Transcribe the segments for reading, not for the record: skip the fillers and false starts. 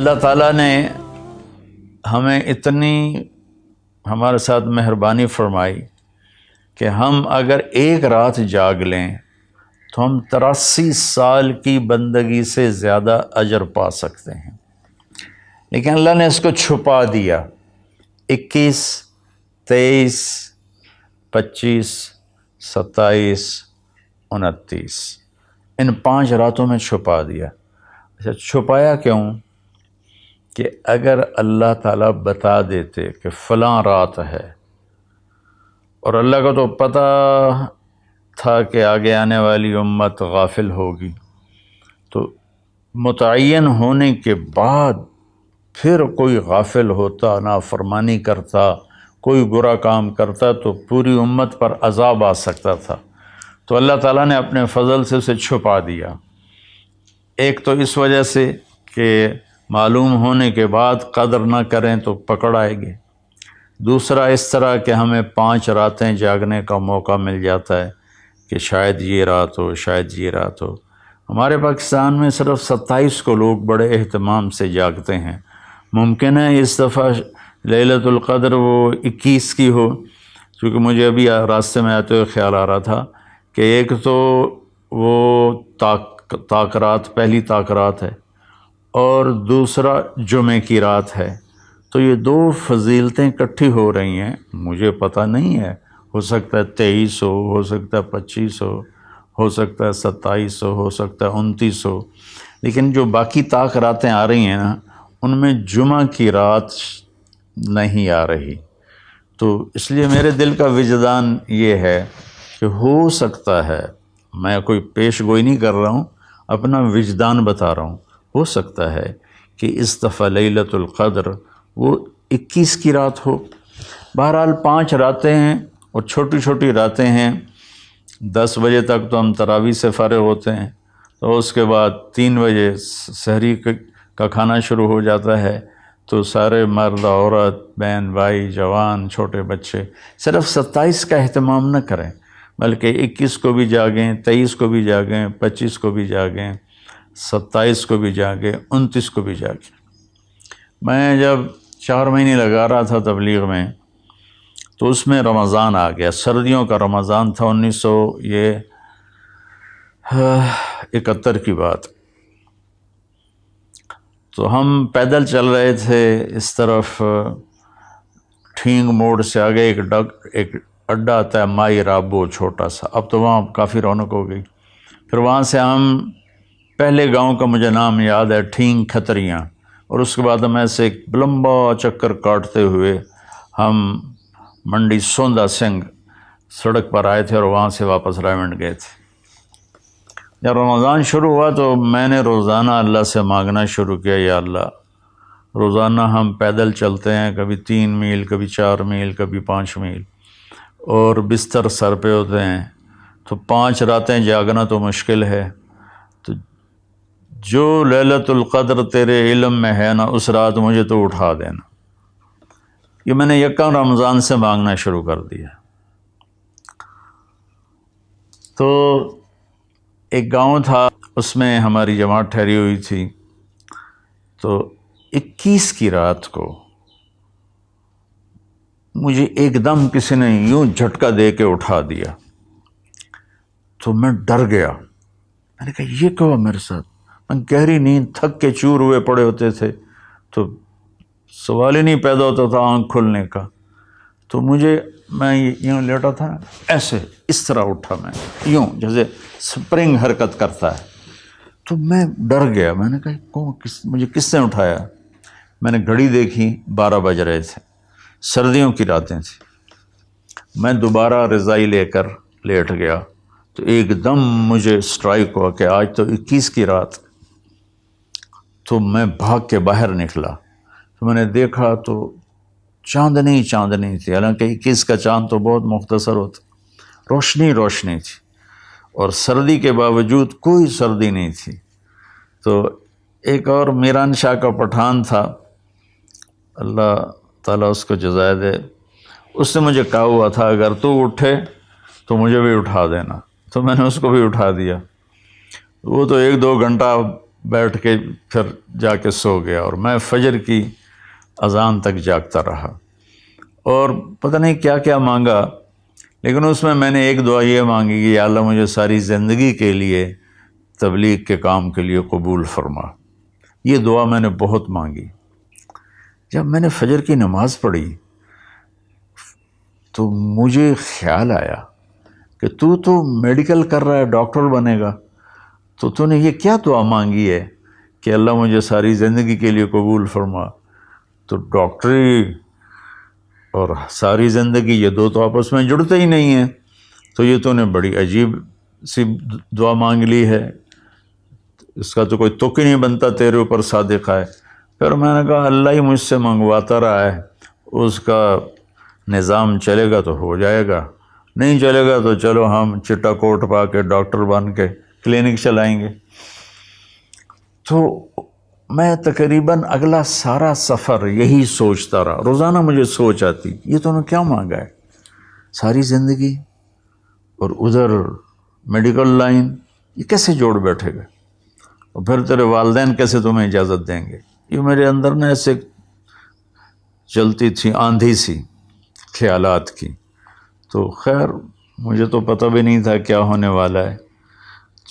اللہ تعالیٰ نے ہمیں اتنی ہمارے ساتھ مہربانی فرمائی کہ ہم اگر ایک رات جاگ لیں تو ہم 83 سال کی بندگی سے زیادہ اجر پا سکتے ہیں، لیکن اللہ نے اس کو چھپا دیا۔ 21، 23، 25، 27، 29 ان 5 راتوں میں چھپا دیا۔ اچھا، چھپایا کیوں؟ کہ اگر اللہ تعالیٰ بتا دیتے کہ فلاں رات ہے، اور اللہ کو تو پتہ تھا کہ آگے آنے والی امت غافل ہوگی، تو متعین ہونے کے بعد پھر کوئی غافل ہوتا، نافرمانی کرتا، کوئی برا کام کرتا تو پوری امت پر عذاب آ سکتا تھا۔ تو اللہ تعالیٰ نے اپنے فضل سے اسے چھپا دیا۔ ایک تو اس وجہ سے کہ معلوم ہونے کے بعد قدر نہ کریں تو پکڑ آئے گی، دوسرا اس طرح کہ ہمیں 5 راتیں جاگنے کا موقع مل جاتا ہے کہ شاید یہ رات ہو، شاید یہ رات ہو۔ ہمارے پاکستان میں صرف 27 کو لوگ بڑے اہتمام سے جاگتے ہیں۔ ممکن ہے اس دفعہ لیلۃ القدر وہ 21 کی ہو، کیونکہ مجھے ابھی راستے میں آتے ہوئے خیال آ رہا تھا کہ ایک تو وہ طاق رات، پہلی طاق رات ہے، اور دوسرا جمعے کی رات ہے، تو یہ 2 فضیلتیں اکٹھی ہو رہی ہیں۔ مجھے پتہ نہیں ہے، ہو سکتا ہے 23 ہو سکتا ہے 25 ہو سکتا ہے 27 ہو سکتا ہے 29 ہو، لیکن جو باقی طاق راتیں آ رہی ہیں نا، ان میں جمعہ کی رات نہیں آ رہی۔ تو اس لیے میرے دل کا وجدان یہ ہے کہ ہو سکتا ہے، میں کوئی پیش گوئی نہیں کر رہا ہوں، اپنا وجدان بتا رہا ہوں، ہو سکتا ہے کہ اس دفعہ لیلۃ القدر وہ 21 کی رات ہو۔ بہرحال 5 راتیں ہیں اور چھوٹی چھوٹی راتیں ہیں۔ 10 بجے تک تو ہم تراویح سے فارغ ہوتے ہیں، تو اس کے بعد 3 بجے سحری کا کھانا شروع ہو جاتا ہے، تو سارے مرد، عورت، بہن بھائی، جوان، چھوٹے بچے صرف 27 کا اہتمام نہ کریں، بلکہ 21 کو بھی جاگیں، 23 کو بھی جاگیں، 25 کو بھی جاگیں، 27 کو بھی جاگیں، 29 کو بھی جاگیں۔ میں جب 4 مہینے لگا رہا تھا تبلیغ میں، تو اس میں رمضان آ گیا، سردیوں کا رمضان تھا، 1971 کی بات۔ تو ہم پیدل چل رہے تھے، اس طرف ٹھینگ موڑ سے آگے ایک اڈا آتا ہے مائی رابو، چھوٹا سا، اب تو وہاں کافی رونق ہو گئی۔ پھر وہاں سے ہم پہلے گاؤں کا مجھے نام یاد ہے، ٹھینگ کھتریاں، اور اس کے بعد ہم ایسے ایک لمبا چکر کاٹتے ہوئے ہم منڈی سوندا سنگھ سڑک پر آئے تھے، اور وہاں سے واپس رائمنڈ گئے تھے۔ جب رمضان شروع ہوا تو میں نے روزانہ اللہ سے مانگنا شروع کیا، یا اللہ، روزانہ ہم پیدل چلتے ہیں، کبھی 3 میل، کبھی 4 میل، کبھی 5 میل، اور بستر سر پہ ہوتے ہیں، تو 5 راتیں جاگنا تو مشکل ہے، تو جو لیلۃ القدر تیرے علم میں ہے نا، اس رات مجھے تو اٹھا دینا۔ یہ میں نے یکم رمضان سے مانگنا شروع کر دیا۔ تو ایک گاؤں تھا، اس میں ہماری جماعت ٹھہری ہوئی تھی، تو 21 کی رات کو مجھے ایک دم کسی نے یوں جھٹکا دے کے اٹھا دیا، تو میں ڈر گیا۔ میں نے کہا یہ کیا ہوا میرے ساتھ؟ میں گہری نیند، تھک کے چور ہوئے پڑے ہوتے تھے، تو سوال ہی نہیں پیدا ہوتا تھا آنکھ کھلنے کا۔ تو میں یوں لیٹا تھا، ایسے اس طرح اٹھا، میں یوں جیسے سپرنگ حرکت کرتا ہے، تو میں ڈر گیا۔ میں نے کہا مجھے کس نے اٹھایا؟ میں نے گھڑی دیکھی، 12 بج رہے تھے، سردیوں کی راتیں تھیں۔ میں دوبارہ رضائی لے کر لیٹ گیا، تو ایک دم مجھے سٹرائک ہوا کہ آج تو 21 کی رات۔ تو میں بھاگ کے باہر نکلا، تو میں نے دیکھا تو چاندنی تھی، حالانکہ 21 کا چاند تو بہت مختصر ہوتا، روشنی تھی، اور سردی کے باوجود کوئی سردی نہیں تھی۔ تو ایک اور میران شاہ کا پٹھان تھا، اللہ تعالیٰ اس کو جزائے دے، اس نے مجھے کہا ہوا تھا اگر تو اٹھے تو مجھے بھی اٹھا دینا، تو میں نے اس کو بھی اٹھا دیا۔ وہ تو 1-2 گھنٹہ بیٹھ کے پھر جا کے سو گیا، اور میں فجر کی اذان تک جاگتا رہا، اور پتہ نہیں کیا کیا مانگا، لیکن اس میں نے ایک دعا یہ مانگی کہ یا اللہ مجھے ساری زندگی کے لیے تبلیغ کے کام کے لیے قبول فرما۔ یہ دعا میں نے بہت مانگی۔ جب میں نے فجر کی نماز پڑھی تو مجھے خیال آیا کہ تو میڈیکل کر رہا ہے، ڈاکٹر بنے گا، تو نے یہ کیا دعا مانگی ہے کہ اللہ مجھے ساری زندگی کے لیے قبول فرما؟ تو ڈاکٹری اور ساری زندگی یہ دو تو آپس میں جڑتے ہی نہیں ہیں، تو یہ تو نے بڑی عجیب سی دعا مانگ لی ہے، اس کا تو کوئی تک ہی نہیں بنتا تیرے اوپر صادق ہے۔ پھر میں نے کہا اللہ ہی مجھ سے منگواتا رہا ہے، اس کا نظام چلے گا تو ہو جائے گا، نہیں چلے گا تو چلو ہم چٹا کوٹ پا کے ڈاکٹر بن کے کلینک چلائیں گے۔ تو میں تقریباً اگلا سارا سفر یہی سوچتا رہا، روزانہ مجھے سوچ آتی یہ تو نے کیا مانگا ہے، ساری زندگی اور ادھر میڈیکل لائن، یہ کیسے جوڑ بیٹھے گا، اور پھر تیرے والدین کیسے تمہیں اجازت دیں گے؟ یہ میرے اندر نا ایسے چلتی تھی آندھی سی خیالات کی۔ تو خیر مجھے تو پتہ بھی نہیں تھا کیا ہونے والا ہے۔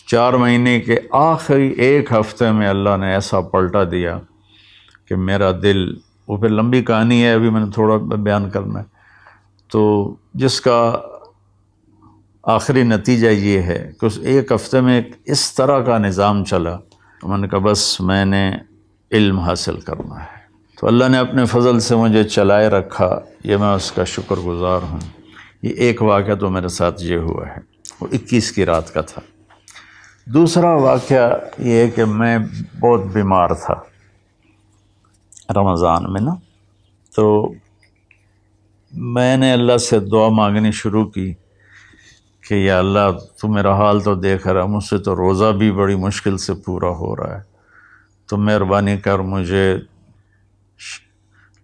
4 مہینے کے آخری ایک ہفتے میں اللہ نے ایسا پلٹا دیا کہ میرا دل، وہ پھر لمبی کہانی ہے، ابھی میں نے تھوڑا بیان کرنا ہے، تو جس کا آخری نتیجہ یہ ہے کہ اس ایک ہفتے میں اس طرح کا نظام چلا، میں نے کہا بس میں نے علم حاصل کرنا ہے۔ تو اللہ نے اپنے فضل سے مجھے چلائے رکھا، یہ میں اس کا شکر گزار ہوں۔ یہ ایک واقعہ تو میرے ساتھ یہ ہوا ہے، وہ 21 کی رات کا تھا۔ دوسرا واقعہ یہ ہے کہ میں بہت بیمار تھا رمضان میں نا، تو میں نے اللہ سے دعا مانگنی شروع کی کہ یا اللہ تو میرا حال تو دیکھ رہا، مجھ سے تو روزہ بھی بڑی مشکل سے پورا ہو رہا ہے، تو مہربانی کر مجھے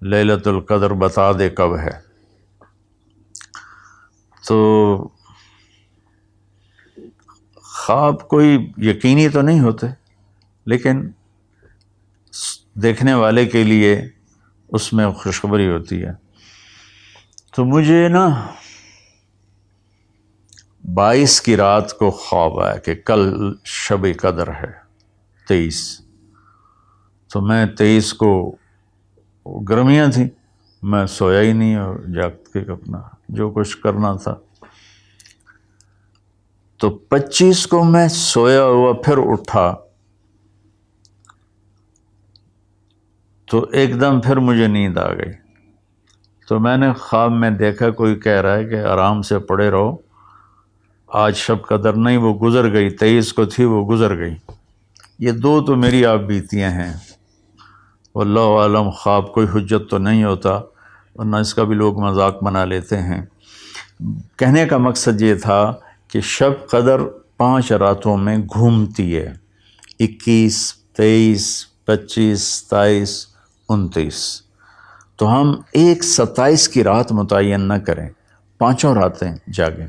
لیلۃ القدر بتا دے کب ہے۔ تو خواب کوئی یقینی تو نہیں ہوتے، لیکن دیکھنے والے کے لیے اس میں خوشخبری ہوتی ہے۔ تو مجھے نا 22 کی رات کو خواب آیا کہ کل شب قدر ہے 23، تو میں 23 کو گرمیاں تھیں، میں سویا ہی نہیں اور جاگ کے اپنا جو کچھ کرنا تھا۔ تو 25 کو میں سویا ہوا پھر اٹھا، تو ایک دم پھر مجھے نیند آ گئی۔ تو میں نے خواب میں دیکھا کوئی کہہ رہا ہے کہ آرام سے پڑے رہو، آج شب قدر نہیں، وہ گزر گئی، 23 کو تھی وہ گزر گئی۔ یہ دو تو میری آپ بیتیاں ہیں، واللہ عالم خواب کوئی حجت تو نہیں ہوتا، ورنہ اس کا بھی لوگ مذاق بنا لیتے ہیں۔ کہنے کا مقصد یہ تھا کہ شب قدر 5 راتوں میں گھومتی ہے، 21، 23، 25، 27، 29۔ تو ہم ایک 27 کی رات متعین نہ کریں، 5 راتیں جاگیں،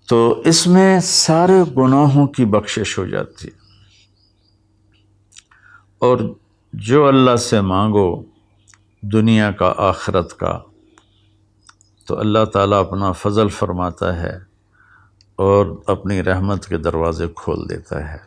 تو اس میں سارے گناہوں کی بخشش ہو جاتی ہے، اور جو اللہ سے مانگو دنیا کا آخرت کا، تو اللہ تعالیٰ اپنا فضل فرماتا ہے اور اپنی رحمت کے دروازے کھول دیتا ہے۔